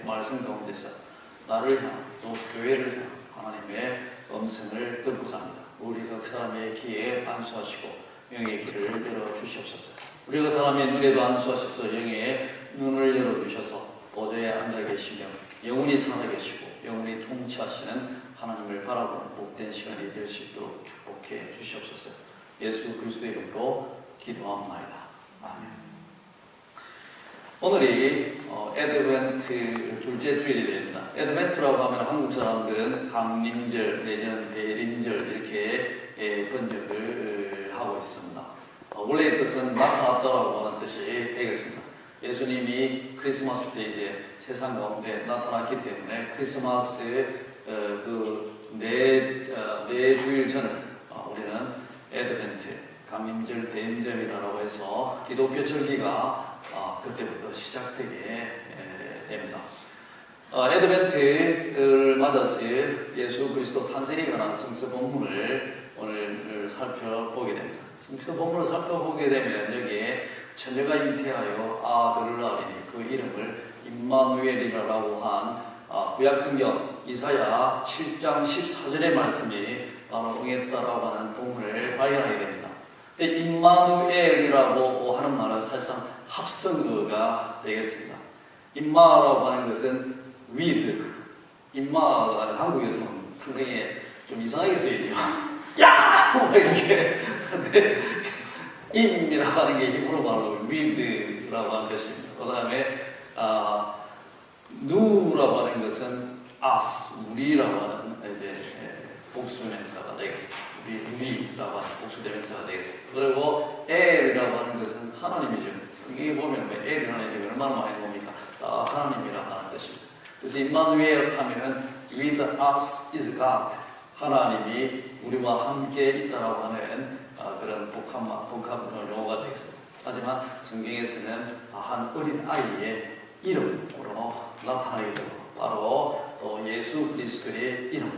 말씀 가운데서 나를 향한 또 교회를 향한 하나님의 음성을 듣고자 합니다. 우리 각 사람의 귀에 안수하시고 영의 귀를 열어주시옵소서. 우리 각 사람의 눈에도 안수하셔서 영의 눈을 열어주셔서 보좌에 앉아 계시며 영원히 살아계시고 영원히 통치하시는 하나님을 바라보는 복된 시간이 될 수 있도록 축복해 주시옵소서. 예수 그리스도의 이름으로 기도합니다. 아멘. 오늘이 애드벤트 둘째 주일이 됩니다. 애드벤트라고 하면 한국 사람들은 강림절 내지는 대림절 이렇게 번역을 하고 있습니다. 원래의 뜻은 나타났다라고 하는 뜻이 되겠습니다. 예수님이 크리스마스 때 이제 세상 가운데 나타났기 때문에 크리스마스 네 주일 전을 우리는 애드벤트, 강림절, 대림절이라고 해서 기독교 절기가 그때부터 시작되게 됩니다. 애드벤트를 맞아서 예수 그리스도 탄생에 관한 성서 본문을 오늘 살펴보게 됩니다. 성서 본문을 살펴보게 되면 여기에 처녀가 잉태하여 아들을 낳으리니 그 이름을 임마누엘이라고 한 구약성경 이사야 7장 14절의 말씀이 바로 응했다라고 하는 본문을 발견하게 됩니다. 근데 임마누엘이라고 하는 말은 사실상 합성어가 되겠습니다. 임마라고 하는 것은 with, 임마가 한국에서는 상당히 좀 이상하게 쓰이죠. 야! 이렇게. 근데 임이라고 하는 게 히브리 말로 with라고 하는 것입니다. 그 다음에 누라고 하는 것은 us, 우리라고 하는 이제 복수명사가 되겠습니다. 우리라고 하는 복수대명사가 되겠습니다. 그리고 엘이라고 하는 것은 하나님이죠. 성경에 보면 엘이 하나님이 얼마나 많이 나옵니까? 다 하나님이라고 하는 뜻입니다. 그래서 임마누엘 하면은 with us is God. 하나님이 우리와 함께 있다라고 하는 그런 복합 용어가 되겠습니다. 하지만 성경에서는 한 어린 아이의 이름으로 나타나게 되고 바로 예수 그리스도의 이름,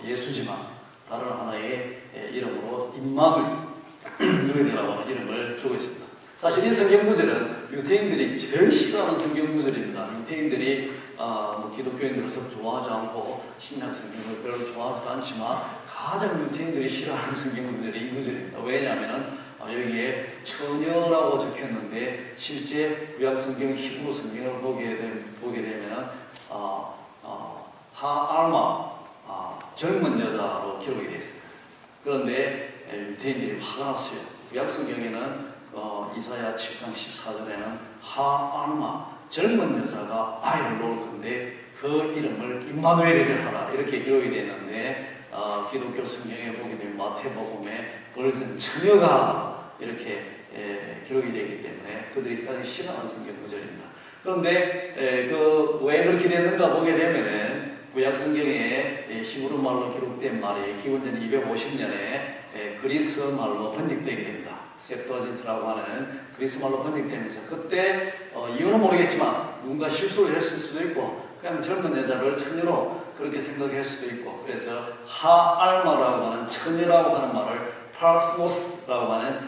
예수지만 다른 하나의 이름으로 임마누엘이라고 하는 이름을 주고 있습니다. 사실 이 성경 구절은 유대인들이 제일 싫어하는 성경 구절입니다. 유대인들이 기독교인들로서 좋아하지 않고 신약 성경을 별로 좋아하지 않지만 가장 유대인들이 싫어하는 성경 구절이 이 구절입니다. 왜냐하면 여기에 처녀라고 적혔는데 실제 구약 성경 히브리 성경을 보게 되면 하알마 젊은 여자로 기록이 되어 있습니다. 그런데 유대인들이 화가 났어요. 구약 성경에는 이사야 7장 14절에는 하알마 젊은 여자가 아이를 놓을 건데 그 이름을 임마누엘이라 하라 이렇게 기록이 되어 있는데 기독교 성경에 보게 되면 마태복음에 벌써 처녀가 이렇게 기록이 되기 때문에 그들이 가장 싫어하는 성경 구절입니다. 그런데 왜 그렇게 됐는가 보게 되면은 구약 성경에 히브리 말로 기록된 말이 기원전 250년에 그리스 말로 번역되게 됩니다. 셉투아진트라고 하는 그리스 말로 번역되면서 그때 이유는 모르겠지만 누군가 실수를 했을 수도 있고 그냥 젊은 여자를 처녀로 그렇게 생각할 수도 있고 그래서 하알마라고 하는 처녀라고 하는 말을 파르스모스라고 하는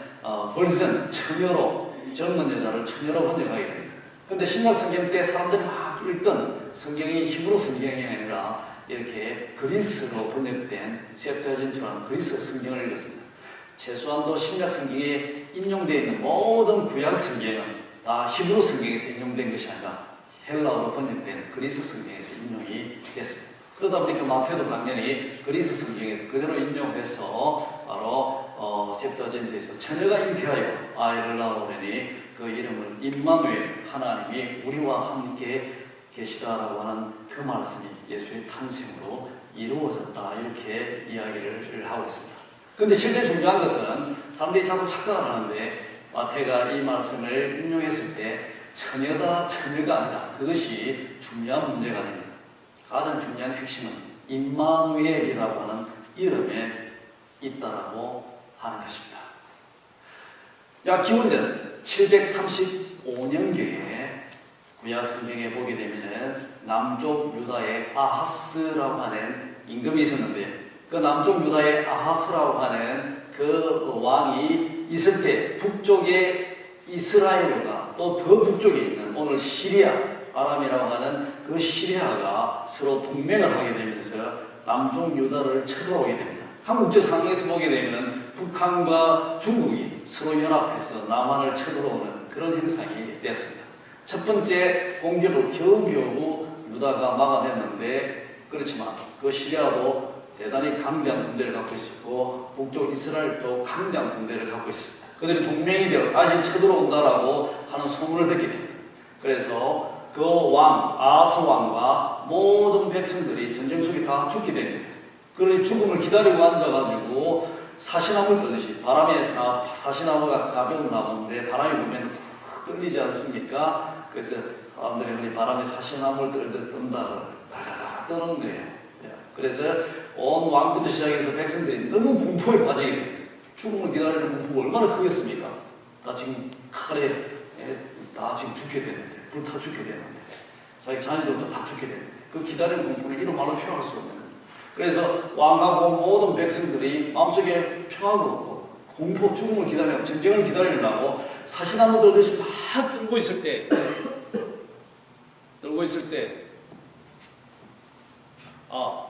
벌선 처녀로 젊은 여자를 처녀로 번역하게 됩니다. 근데 신약 성경 때 사람들이 막 읽던 성경이 히브리 성경이 아니라 이렇게 그리스로 번역된 셉투아진트라는 그리스 성경을 읽었습니다. 최소한도 신약 성경에 인용되어 있는 모든 구약 성경은 다 히브리 성경에서 인용된 것이 아니라 헬라어로 번역된 그리스 성경에서 인용이 됐습니다. 그러다 보니까 마태도 당연히 그리스 성경에서 그대로 인용해서 바로 셉투아진트에서 처녀가 잉태하여 아이를 낳으려니 그 이름을 임마누엘 하나님이 우리와 함께 계시다라고 하는 그 말씀이 예수의 탄생으로 이루어졌다 이렇게 이야기를 하고 있습니다. 그런데 실제 중요한 것은 사람들이 자꾸 착각을 하는데 마태가 이 말씀을 인용했을 때 처녀다 처녀가 아니다. 그것이 중요한 문제가 아닙니다. 가장 중요한 핵심은 임마누엘이라고 하는 이름에 있다라고 하는 것입니다. 약 기원전 735년경에 구약 성경에 보게 되면은 남쪽 유다의 아하스라고 하는 임금이 있었는데 그 남쪽 유다의 아하스라고 하는 그 왕이 있을 때 북쪽에 이스라엘과 또 더 북쪽에 있는 오늘 시리아 아람이라고 하는 그 시리아가 서로 동맹을 하게 되면서 남쪽 유다를 쳐들어오게 됩니다. 한국제 상황에서 보게 되면 북한과 중국이 서로 연합해서 남한을 쳐들어오는 그런 현상이 됐습니다. 첫 번째 공격을 겨우겨우 유다가 막아냈는데, 그렇지만 그 시리아도 대단히 강대한 군대를 갖고 있었고 북쪽 이스라엘도 강대한 군대를 갖고 있습니다. 그들이 동맹이 되어 다시 쳐들어온다라고 하는 소문을 듣게 됩니다. 그래서 그 왕, 아하스 왕과 모든 백성들이 전쟁 속에 다 죽게 됩니다. 그러니 죽음을 기다리고 앉아가지고 사시나무를 떨듯이, 바람에 사시나무가 가벼운 나무인데 바람이 불면 떨리지 않습니까? 그래서 사람들이 흔히 바람에 사시나무를 떨듯 뜬다, 다다다 떠는 거예요. 그래서 온 왕부터 시작해서 백성들이 너무 공포에 빠지게 됩니다. 죽음을 기다리는 공포가 얼마나 크겠습니까? 다 지금 칼에 다 지금 죽게 되는데, 불타 죽게 되는데, 자기 자녀들도 다 죽게 되는데, 그 기다리는 공포는 이런 말로 표현할 수 없는 거예요. 그래서 왕하고 모든 백성들이 마음속에 평화가 없고 공포, 죽음을 기다리고 전쟁을 기다리려고 사시나무 들듯이 막 들고 있을 때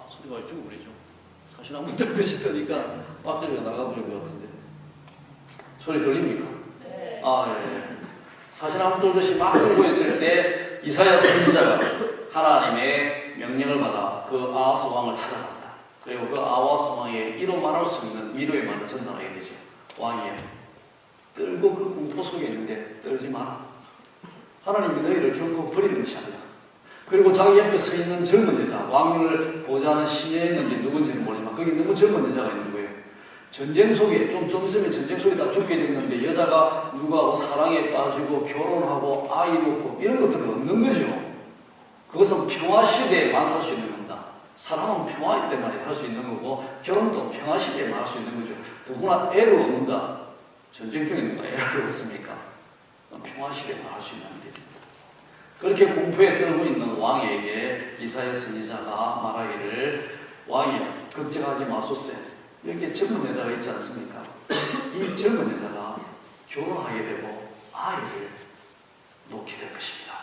소리가 죽어버리죠. 사시나무 들듯이 뜨니까 배터리가 나가버린 것 같은데 소리 들립니까? 네. 예. 사시나무 들듯이 막 들고 있을 때 이사야 선지자가 하나님의 명령을 받아 그 아하스 왕을 찾아갑니다. 그리고 그 아하스 왕에게 이로 말할 수 있는 위로의 말을 전달하게 되죠. 왕이여, 떨고 그 공포 속에 있는데 떨지 마라. 하나님이 너희를 결코 버리는 것이 아니라. 그리고 자기 옆에 서 있는 젊은 여자, 왕위를 보좌하는 시내였는지 누군지는 모르지만 거기 너무 젊은 여자가 있는 거예요. 전쟁 속에 좀 있으면 전쟁 속에 다 죽게 됐는데 여자가 누구하고 사랑에 빠지고 결혼하고 아이 놓고 이런 것들은 없는 거죠. 그것은 평화시대에만 할 수 있는 겁니다. 사랑은 평화 때만 할 수 있는 거고 결혼도 평화시대에만 할 수 있는 거죠. 더구나 애를 얻는다. 전쟁 중에 누가 애를 얻습니까? 평화시대에만 할 수 있는 일입니다. 그렇게 공포에 떨고 있는 왕에게 이사야 선지자가 말하기를, 왕이여, 걱정하지 마소서. 여기에 젊은 여자가 있지 않습니까? 이 젊은 여자가 결혼하게 되고 아이를 놓게 될 것입니다.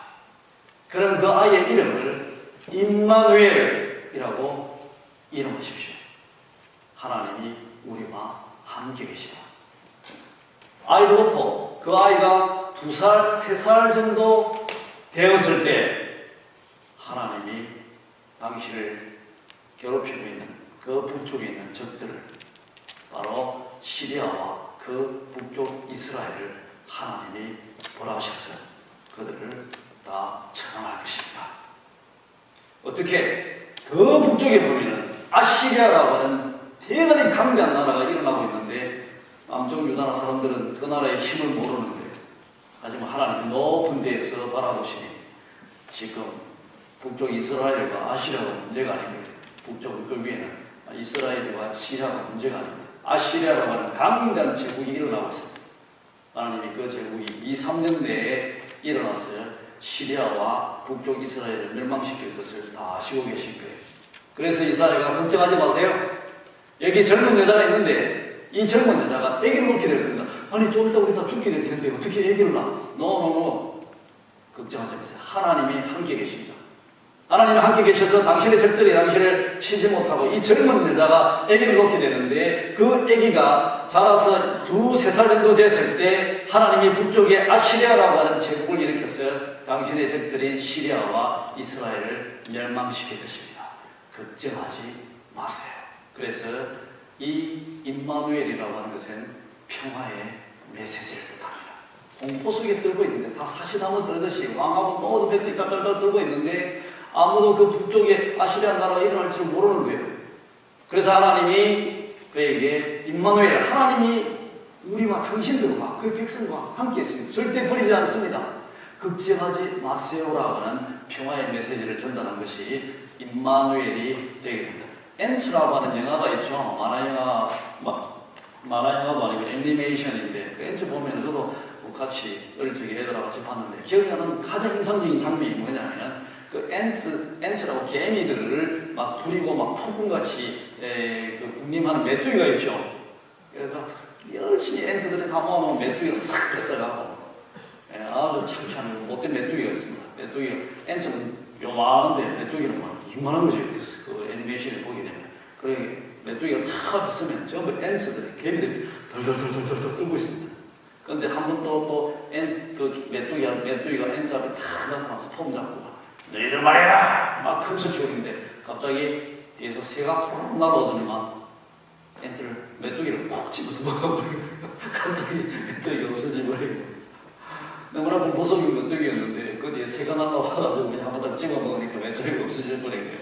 그럼 그 아이의 이름을 임마누엘이라고 이름하십시오. 하나님이 우리와 함께 계시다. 아이를 놓고 그 아이가 2살, 3살 정도 되었을 때 하나님이 당신을 괴롭히고 있는 그 북쪽에 있는 적들을, 바로 시리아와 그 북쪽 이스라엘을 하나님이 벌하셨어요. 그들을 다 처단할 것입니다. 어떻게? 더 북쪽에 보면은 아시리아라고 하는 대단히 강대한 나라가 일어나고 있는데 남쪽 유다나 사람들은 그 나라의 힘을 모르는 거예요. 하지만 하나님 높은 데에서 바라보시니 지금 북쪽 이스라엘과 아시리아가 문제가 아니고요. 북쪽 그 위에는 이스라엘과 시리아가 문제가 아닙니다. 아시리아라고 하는 강대한 제국이 일어나고 있습니다. 하나님이 그 제국이 2-3년 내에 일어났어요. 시리아와 북쪽 이스라엘을 멸망시킬 것을 다 아시고 계실 거예요. 그래서 이사야가 걱정하지 마세요. 여기 젊은 여자가 있는데 이 젊은 여자가 아기를 놓게 될 겁니다. 아니 좀 이따 우리 다 죽게 될 텐데 어떻게 아기를 낳아? 노. 걱정하지 마세요. 하나님이 함께 계십니다. 하나님이 함께 계셔서 당신의 적들이 당신을 치지 못하고 이 젊은 여자가 아기를 놓게 되는데 그 아기가 자라서 2-3살 정도 됐을 때 하나님이 북쪽에 아시리아라고 하는 제국을 일으켜서 당신의 적들인 시리아와 이스라엘을 멸망시킬 것입니다. 걱정하지 마세요. 그래서 이 임마누엘이라고 하는 것은 평화의 메시지를 뜻합니다. 공포 속에 들고 있는데 다 사시나무 들듯이 왕하고 모든 백성이 깔깔깔 들고 있는데 아무도 그 북쪽에 아시리아 나라가 일어날 줄 모르는 거예요. 그래서 하나님이 그에게 임마누엘, 하나님이 우리와 당신들과 그 백성과 함께 있습니다. 절대 버리지 않습니다. 걱정하지 마세요라고 하는 평화의 메시지를 전달한 것이 임마누엘이 되게 됩니다. 엔츠라고 하는 영화가 있죠. 만화영화도 아니고 애니메이션인데 그 엔츠 보면 저도 같이 어릴 적에 애들하고 같이 봤는데 기억이 나는 가장 인상적인 장면이 뭐냐면 그 엔츠라고 개미들을 막 부리고 막 폭군같이 그 군림하는 메뚜기가 있죠. 그래서 열심히 엔트들이 다 모아놓은 메뚜기가 싹 뺏어가고 아주 창피한 못된 메뚜기가 있습니다. 메뚜기가 엔트는 요만한데 메뚜기는 막 이만한 거죠. 그 애니메이션을 보게 되면. 그래 메뚜기가 탁 있으면 전부 엔트들이 개미들이 덜덜덜덜덜 떨고 있습니다. 그런데 한 번 그 메뚜기가 엔트 앞에 탁 나타나서 폼 잡고 너희들 말이야! 막 큰 소리 치고 있는데 갑자기 뒤에서 새가 호롱 날아오더니만 엔트를 메뚜기를 콕 집어서 먹어버리고 갑자기 메뚜기가 없어져 버리고 너무나 공포스러운 메뚜기였는데 그 뒤에 새가 날아와가지고 그냥 한번 찍어 먹으니까 메뚜기가 없어져 버린 거예요.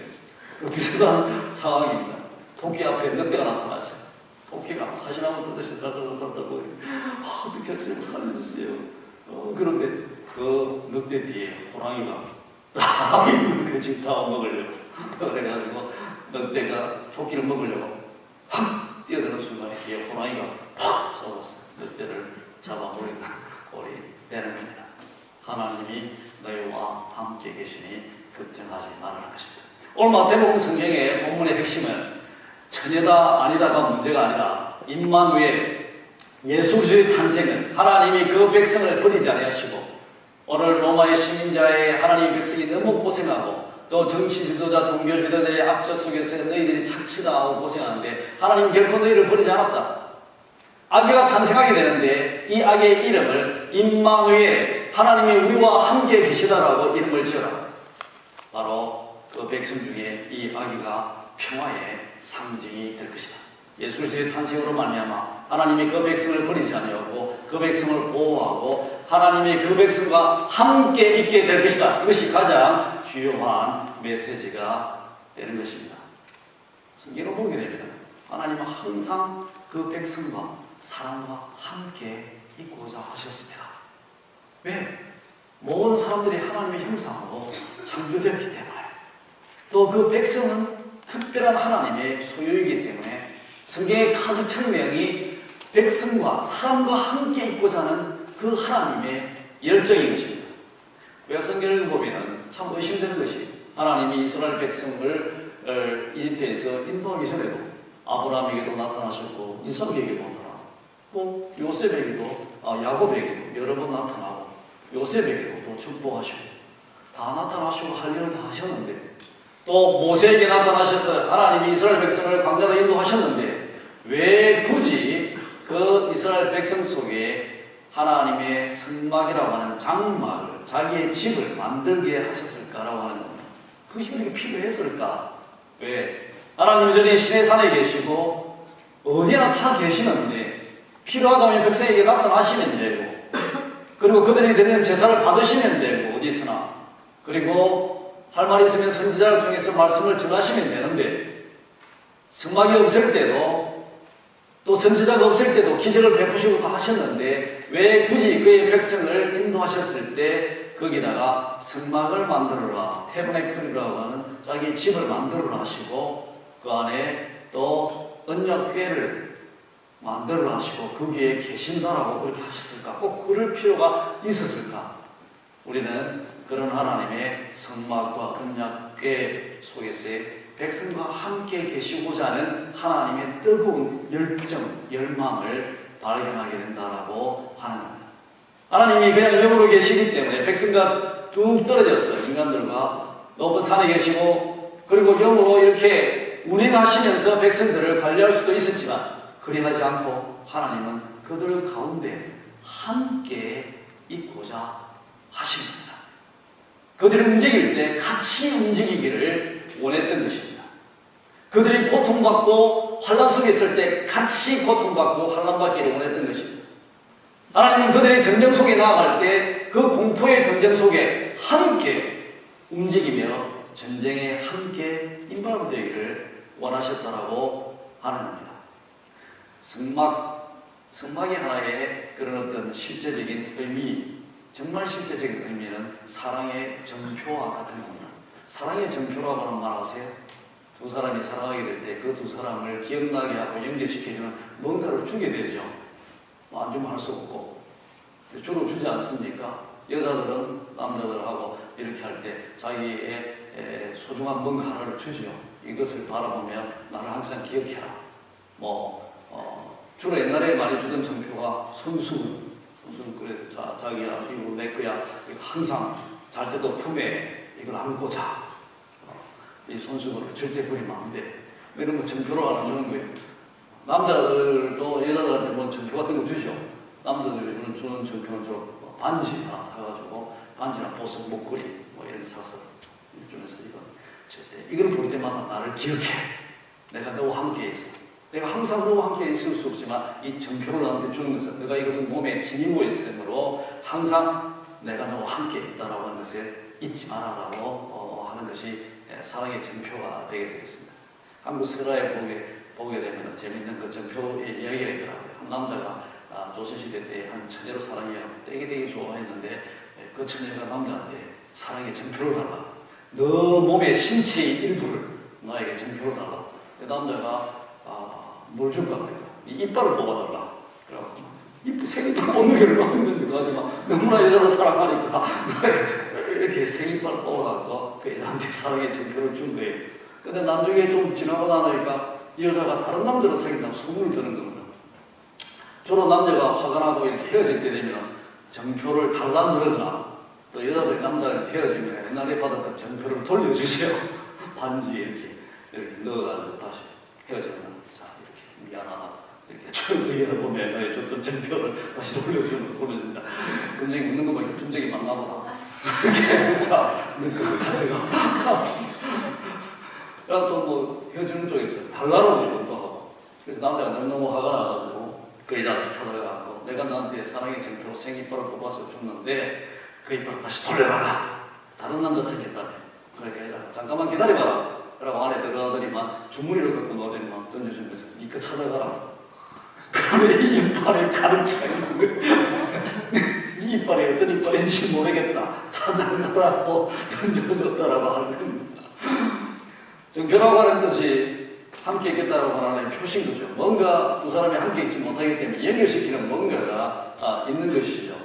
그 비슷한 상황입니다. 토끼 앞에 늑대가 나타났어요. 토끼가 사실 한번 뜯으시 떨고 어떻게 하지 살려주세요. 그런데 그 늑대 뒤에 호랑이가 딱 있는 거 지금 잡아먹으려고 그래가지고 늑대가 토끼를 먹으려고 확 뛰어드는 순간에 뒤에 호랑이가 팍 쏘았어. 늑대를 잡아버리는 꼴이 되는 겁니다. 하나님이 너희와 함께 계시니 걱정하지 말라는 것입니다. 오늘 마태복음 성경의 본문의 핵심은 처녀다 아니다가 문제가 아니라 임마누엘 예수 그리스도의 탄생은 하나님이 그 백성을 버리지 아니하시고 오늘 로마의 시민자의 하나님의 백성이 너무 고생하고 또 정치 지도자, 종교 지도자의 압제 속에서 너희들이 착취당하고 고생하는데 하나님 결코 너희를 버리지 않았다. 아기가 탄생하게 되는데 이 아기의 이름을 임마누엘 하나님이 우리와 함께 계시다라고 이름을 지어라. 바로 그 백성 중에 이 아기가 평화의 상징이 될 것이다. 예수 그리스도의 탄생으로 말미암아 하나님이 그 백성을 버리지 아니하고 그 백성을 보호하고 하나님이 그 백성과 함께 있게 될 것이다. 이것이 가장 주요한 메시지가 되는 것입니다. 성경을 보게 되면 하나님은 항상 그 백성과 사람과 함께 있고자 하셨습니다. 왜? 모든 사람들이 하나님의 형상으로 창조되었기 때문에 또 그 백성은 특별한 하나님의 소유이기 때문에 성경의 가득 찬 내용이 백성과 사람과 함께 있고자 하는 그 하나님의 열정인 것입니다. 구약성경을 보면 참 의심되는 것이 하나님이 이스라엘 백성을 이집트에서 인도하기 전에도 아브라함에게도 나타나셨고 이삭에게도 나타나고 요셉에게도 야곱에게도 여러 번 나타나고 요셉에게도 또 축복하시고 다 나타나시고 할 일을 다 하셨는데 또 모세에게 나타나셔서 하나님이 이스라엘 백성을 광야로 인도하셨는데 왜 굳이 그 이스라엘 백성 속에 하나님의 성막이라고 하는 장막을 자기의 집을 만들게 하셨을까라고 하는 겁니다. 그것이 그렇게 필요했을까? 왜? 하나님 여전히 시내산에 계시고 어디나 다 계시는데 필요하다면 백성에게 나타나시면 되고 그리고 그들이 드리는 제사를 받으시면 되고 어디서나 그리고 할 말이 있으면 선지자를 통해서 말씀을 전하시면 되는데 성막이 없을 때도 또 선지자가 없을 때도 기적을 베푸시고 다 하셨는데 왜 굳이 그의 백성을 인도하셨을 때 거기다가 성막을 만들어라 태브네클이라고 하는 자기 집을 만들어라 하시고 그 안에 또 언약궤를 만들어라 하시고 거기에 계신다라고 그렇게 하셨을까? 꼭 그럴 필요가 있었을까? 우리는 그런 하나님의 성막과 언약궤 속에서의 백성과 함께 계시고자 하는 하나님의 뜨거운 열정, 열망을 발견하게 된다라고 하는 겁니다. 하나님이 그냥 영으로 계시기 때문에 백성과 뚝 떨어져서 인간들과 높은 산에 계시고 그리고 영으로 이렇게 운행하시면서 백성들을 관리할 수도 있었지만 그리하지 않고 하나님은 그들 가운데 함께 있고자 하십니다. 그들이 움직일 때 같이 움직이기를 원했던 것입니다. 그들이 고통받고 환난 속에 있을 때 같이 고통받고 환난받기를 원했던 것입니다. 하나님은 그들이 전쟁 속에 나아갈 때 그 공포의 전쟁 속에 함께 움직이며 전쟁에 함께 인발하게 되기를 원하셨다라고 하는 겁니다. 성막이 하나의 그런 어떤 실제적인 의미, 정말 실제적인 의미는 사랑의 정표와 같은 겁니다. 사랑의 정표라고 하는 말 아세요? 두 사람이 사랑하게 될 때 그 두 사람을 기억나게 하고 연결시켜주는 뭔가를 주게 되죠. 안 주면 할 수 없고 주로 주지 않습니까? 여자들은 남자들하고 이렇게 할 때 자기의 소중한 뭔가 하나를 주죠. 이것을 바라보면 나를 항상 기억해라. 주로 옛날에 많이 주던 정표가 손수건 그래서 자기야 이거 내 거야 항상 잘 때도 품에 이걸 안고 자. 이 손수건을 절대 버리면 안 돼. 이런 거 전표를 하나 주는 거예요. 남자들도 여자들한테 뭐 전표 같은 거 주죠. 남자들은 주는 전표는 좀 반지 하나 사가지고 반지나 보석 목걸이 뭐 이런 거 사서 주면서 이걸 볼 때마다 나를 기억해. 내가 너와 함께 있어. 내가 항상 너와 함께 있을 수 없지만 이 전표를 나한테 주는 것은 내가 이것은 몸에 지니고 있으므로 항상 내가 너와 함께 있다라고 하는 것을 잊지 마라라고 하는 것이 사랑의 전표가 되겠습니다. 한국 설화에 보게 되면 재밌는 그 전표의 이야기가 있더라고요. 한 남자가 조선시대 때 한 처녀를 사랑해요. 되게 좋아했는데 그 처녀가 남자한테 사랑의 전표를 달라. 너 몸의 신체의 일부를 나에게 전표를 달라. 그 남자가 뭘 줄까 그러니까 네 이빨을 뽑아달라. 그래갖고 생이빨 뽑는 게 얼마나 힘든데 하지만 너무나 여자를 사랑하니까 이렇게 생이빨을 뽑아갖고 그 여자한테 사랑의 전표를 준 거예요. 근데 나중에 좀 지나고 나니까 이 여자가 다른 남자를 사귄다고 소문을 드는 겁니다. 주로 남자가 화가 나고 이렇게 헤어질 때 되면 전표를 달라 그러거나 또 여자들 남자가 헤어지면 옛날에 받았던 전표를 돌려주세요. 반지에 이렇게 넣어가지고 다시 헤어지면 자 이렇게 미안하다 이렇게 저녁에 보면 너의 줬던 전표를 다시 돌려준다. 굉장히 웃는 거 보니까 준적이 많나 보다. 이렇게 자 너 그거 가져가. 그래서 또 뭐 헤어지는 쪽에 있어요. 달라고 이것도 하고. 그래서 남자가 너무 화가 나가지고 그 여자한테 찾아가고 내가 너한테 사랑의 전표로 생이빨을 뽑아서 줬는데 그 이빨을 다시 돌려달라. 다른 남자 생겼다네. 그러니까 여자가 잠깐만 기다려봐라. 라고 안에 들어가더니만 주머니를 갖고 놓아대니만 던져주면서 이거 찾아가라. 그러면 이 이빨에 가득 차있는 거예요. 이 이빨이 어떤 이빨인지 모르겠다. 찾아가라고 던져줬다라고 하는 겁니다. 전표라고 하는 뜻이 함께 있겠다라고 하는 표시인 거죠. 뭔가 두 사람이 함께 있지 못하기 때문에 연결시키는 뭔가가 있는 것이죠.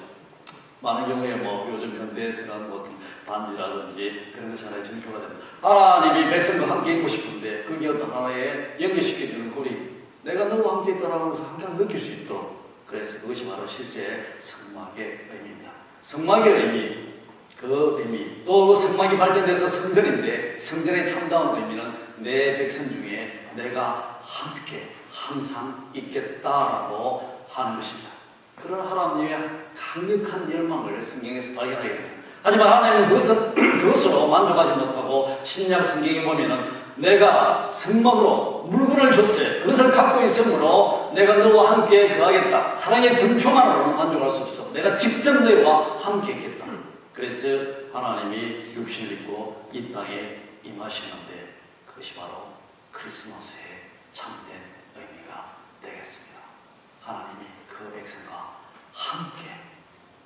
많은 경우에 뭐 요즘 현대에서는 뭐 반지라든지 그런 것이 하나의 전표가 됩니다. 하나님이 백성과 함께 있고 싶은데 그게 어떤 하나의 연결시켜주는 고리. 내가 너와 함께 있다라고 해서 항상 느낄 수 있도록. 그래서 그것이 바로 실제 성막의 의미입니다. 성막의 의미. 그 의미, 또 그 성막이 발전돼서 성전인데 성전의 참다운 의미는 내 백성 중에 내가 함께 항상 있겠다라고 하는 것입니다. 그런 하나님의 강력한 열망을 성경에서 발견하게 됩니다. 하지만 하나님은 그것으로 만족하지 못하고 신약 성경에 보면은 내가 성막으로 물건을 줬어요. 그것을 갖고 있으므로 내가 너와 함께 거하겠다. 사랑의 전표만으로는 만족할 수 없어. 내가 직접 너와 함께 있겠다. 그래서 하나님이 육신을 입고 이 땅에 임하시는데 그것이 바로 크리스마스의 참된 의미가 되겠습니다. 하나님이 그 백성과 함께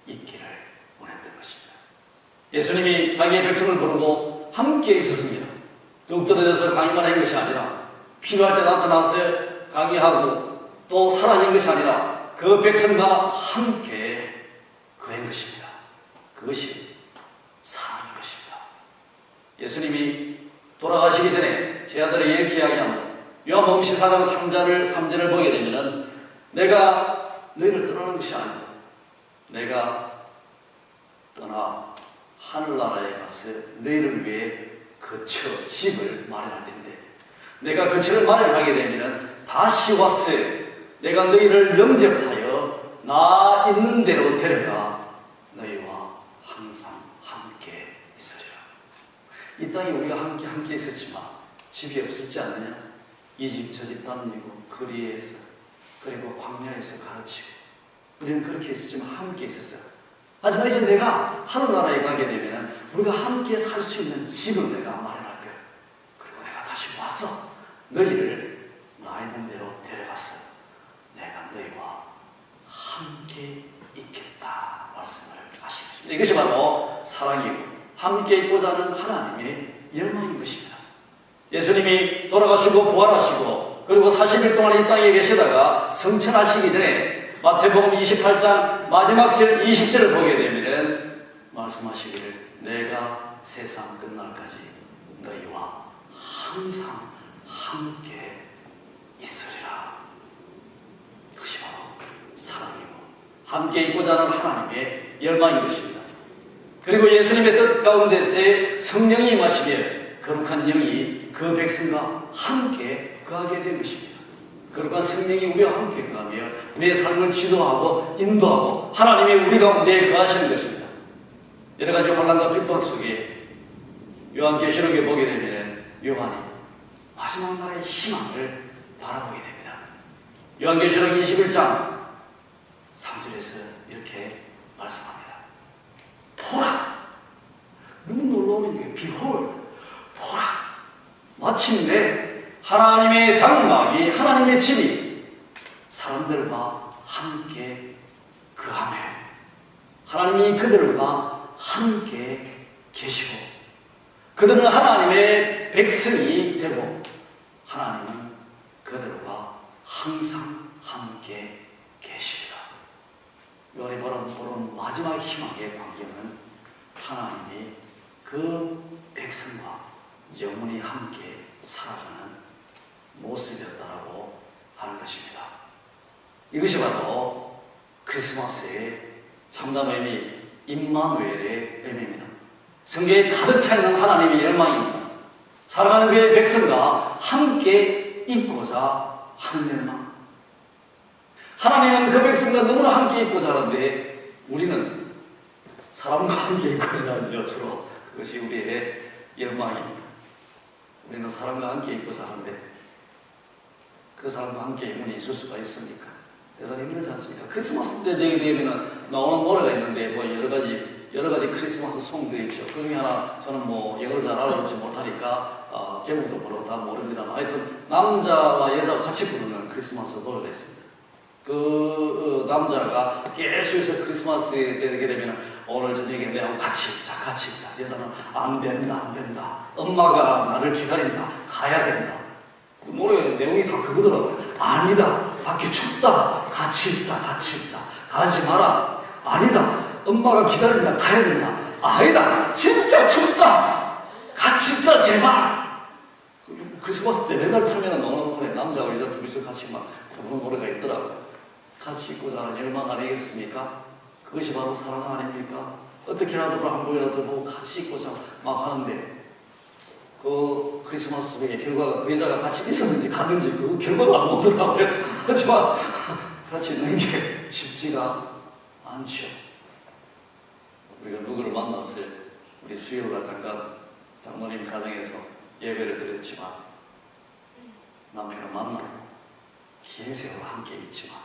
있기를 원했던 것입니다. 예수님이 자기의 백성을 부르고 함께 있었습니다. 뚝 떨어져서 강의만 한 것이 아니라 필요할 때 나타나서 강의하고 또 사라진 것이 아니라 그 백성과 함께 거한 것입니다. 그것이 사랑인 것입니다. 예수님이 돌아가시기 전에 제 아들이 이렇게 이야기합니다. 요한복음 14장 3절을 보게 되면 내가 너희를 떠나는 것이 아니고 내가 떠나 하늘나라에 가서 너희를 위해 거처, 집을 마련할 텐데 내가 거처를 마련하게 되면 다시 와서 내가 너희를 영접하여 나 있는 대로 데려가 너희와 항상 함께 있으리라. 이 땅에 우리가 함께 있었지만 집이 없었지 않느냐? 이 집 저 집 다니고 거리에서 그리고 광야에서 가르치고 우리는 그렇게 있었지만 함께 있었어요. 하지만 이제 내가 하늘나라에 가게 되면 우리가 함께 살 수 있는 집을 내가 마련할 거야. 그리고 내가 다시 와서 너희를 나 있는 대로 데려가서 내가 너희와 함께 있겠다 말씀을 하십니다. 이것이 바로 사랑이고 함께 있고자 하는 하나님의 열망인 것입니다. 예수님이 돌아가시고 부활하시고 그리고 40일 동안 이 땅에 계시다가 성천하시기 전에 마태복음 28장 마지막 절 20절을 보게 되면 말씀하시기를 내가 세상 끝날까지 너희와 항상 함께 있으리라. 그것이 바로 사랑이고 함께 있고자 하는 하나님의 열망인 것입니다. 그리고 예수님의 뜻 가운데서의 성령이 임하시기에 거룩한 영이 그 백성과 함께 거하게 된 것입니다. 거룩한 성령이 우리와 함께 거하며 우리의 삶을 지도하고 인도하고 하나님이 우리 가운데 거하시는 것입니다. 여러 가지 환난과 핍박 속에 요한계시록에 보게 되면 요한이 마지막 날의 희망을 바라보게 됩니다. 요한계시록 21장 3절에서 이렇게 말씀합니다. 보라! 너무 놀라운 게 Behold! 보라! 마침내 하나님의 장막이 하나님의 집이 사람들과 함께 거하며 하나님이 그들과 함께 계시고 그들은 하나님의 백성이 되고 하나님은 그들과 항상 함께 계십니다. 요한이 보는 마지막 희망의 광경은 하나님이 그 백성과 영원히 함께 살아가는 모습이었다라고 하는 것입니다. 이것이 바로 크리스마스의 참담 의미, 임마누엘의 의미입니다. 성경에 가득 차 있는 하나님의 열망입니다. 사랑하는 그의 백성과 함께 있고자 하는 열망. 하나님은 그 백성과 너무나 함께 있고자 하는데 우리는 사람과 함께 있고자 하죠. 주로 그것이 우리의 열망입니다. 우리는 사람과 함께 있고자 하는데 그 사람과 함께 영원히 있을 수가 있습니까? 대단히 힘들지 않습니까? 크리스마스 때 되게 되면 나오는 노래가 있는데 뭐 여러 가지 크리스마스 송들이 있죠. 그 중에 하나 저는 뭐 영어를 잘 알아듣지 못하니까 제목도 모르고 다 모릅니다만 하여튼 남자와 여자가 같이 부르는 크리스마스 노래가 있습니다. 그 남자가 계속해서 크리스마스 때 되게 되면 오늘 저녁에 내하고 같이 있자. 여자는 안 된다. 엄마가 나를 기다린다. 가야 된다. 노래 내용이 다 그거더라고요. 아니다. 밖에 춥다. 같이 있자. 가지 마라. 아니다. 엄마가 기다린다. 가야 된다. 아니다. 진짜 춥다. 같이 있자. 제발. 크리스마스 때 맨날 틀면 나오는 노래 남자와 여자 둘이서 같이 막 부르는 노래가 있더라고요. 같이 있고자 하는 열망 아니겠습니까? 그것이 바로 사랑 아닙니까? 어떻게라도 한 번이라도 보고 같이 있고자 막 하는데 그 크리스마스 속에 결과가 그 여자가 같이 있었는지 갔는지 그 결과가 못 오더라고요. 하지만 같이 있는 게 쉽지가 않죠. 우리가 누구를 만났어요? 우리 수요가 잠깐 장모님 가정에서 예배를 드렸지만 남편을 만나고 긴 세월 함께 있지만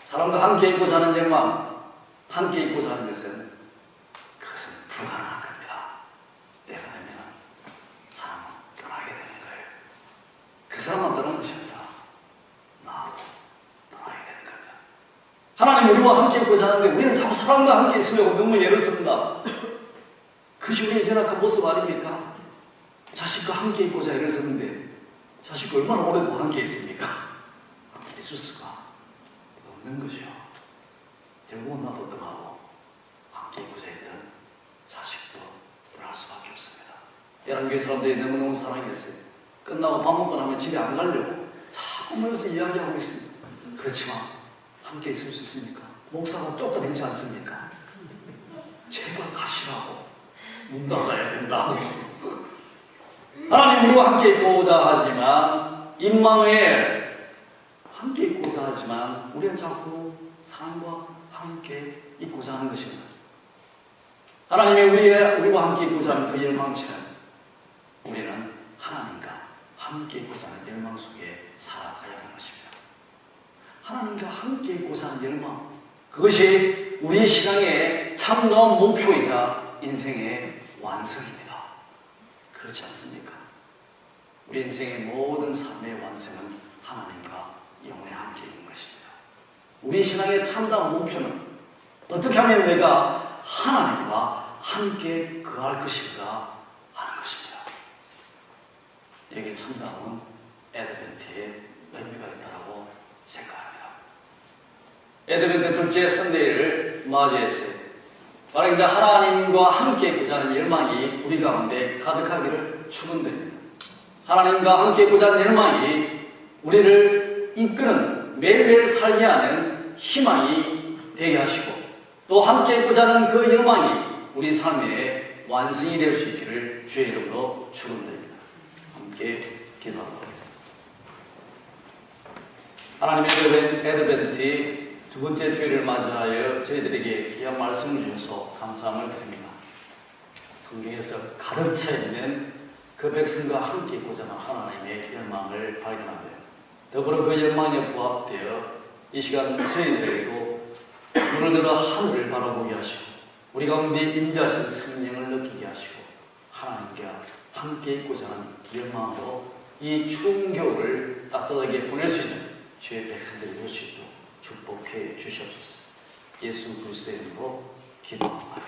사람과 함께 있고자 하는 열망, 함께 있고자 하는 것은 그것은 불가능한 겁니다. 때가 되면 사람은 떠나게 되는 거예요. 그 사람만 떠나는 것이 아니라 나도 떠나게 되는 겁니다. 하나님 우리와 함께 있고자 하는데 우리는 자꾸 사람과 함께 있으려고 너무 애를 씁니다. 그것이 우리의 연약한 모습 아닙니까? 자식과 함께 있고자 애를 쓰는데 자식과 얼마나 오래도 함께 있습니까? 함께 있을 수가 없는 거죠. 결국은 나도 떠나고 함께 있고자 했던 자식도 떠날 수밖에 없습니다. 예랑교회 사람들이 너무너무 사랑했어요. 끝나고 밥 먹고 나면 집에 안 가려고 자꾸 모여서 이야기하고 있습니다. 그렇지만 함께 있을 수 있습니까? 목사가 쫓아내지 않습니까? 제발 가시라고 문 닫아야 된다. 하나님 우리와 함께 있고자 하지만 임마누엘 함께 있고자 하지만 우리는 자꾸 사람과 함께 있고자 하는 것입니다. 하나님이 우리와 함께 있고자 하는 그 열망처럼 우리는 하나님과 함께 있고자 하는 열망 속에 살아가야 하는 것입니다. 하나님과 함께 있고자 하는 열망, 그것이 우리 신앙의 참다운 목표이자 인생의 완성입니다. 그렇지 않습니까? 우리 인생의 모든 삶의 완성은 하나님과 영원히 함께 있는 것입니다. 우리 신앙의 참다운 목표는 어떻게 하면 내가 하나님과 함께 거할 것인가 하는 것입니다. 여기에 참다운 애드벤트의 의미가 있다고 생각합니다. 애드벤트 둘째 선데이를 맞이했어요. 바로 하나님과 함께 있고자 하는 열망이 우리 가운데 가득하기를 축원드립니다. 하나님과 함께 있고자 하는 열망이 우리를 이끄는 매일매일 살게 하는 희망이 되게 하시고 또 함께 있고자 하는 그 열망이 우리 삶의 완성이 될 수 있기를 주의 이름으로 축원드립니다. 함께 기도하도록 하겠습니다. 하나님의 애드벤트 두 번째 주일을 맞이하여 저희들에게 귀한 말씀을 주셔서 감사함을 드립니다. 성경에서 가득 차 있는 그 백성과 함께 있고자 하는 하나님의 열망을 발견하며 더불어 그 열망에 부합되어 이 시간 저희들에게도 눈을 들어 하늘을 바라보게 하시고 우리 가운데 임재하신 성령을 느끼게 하시고 하나님과 함께 있고자 하는 열망으로 이 추운 겨울을 따뜻하게 보낼 수 있는 주의 백성들이 될 수 있도록 축복해 주시옵소서. 예수 그리스도의 이름으로 기도합니다.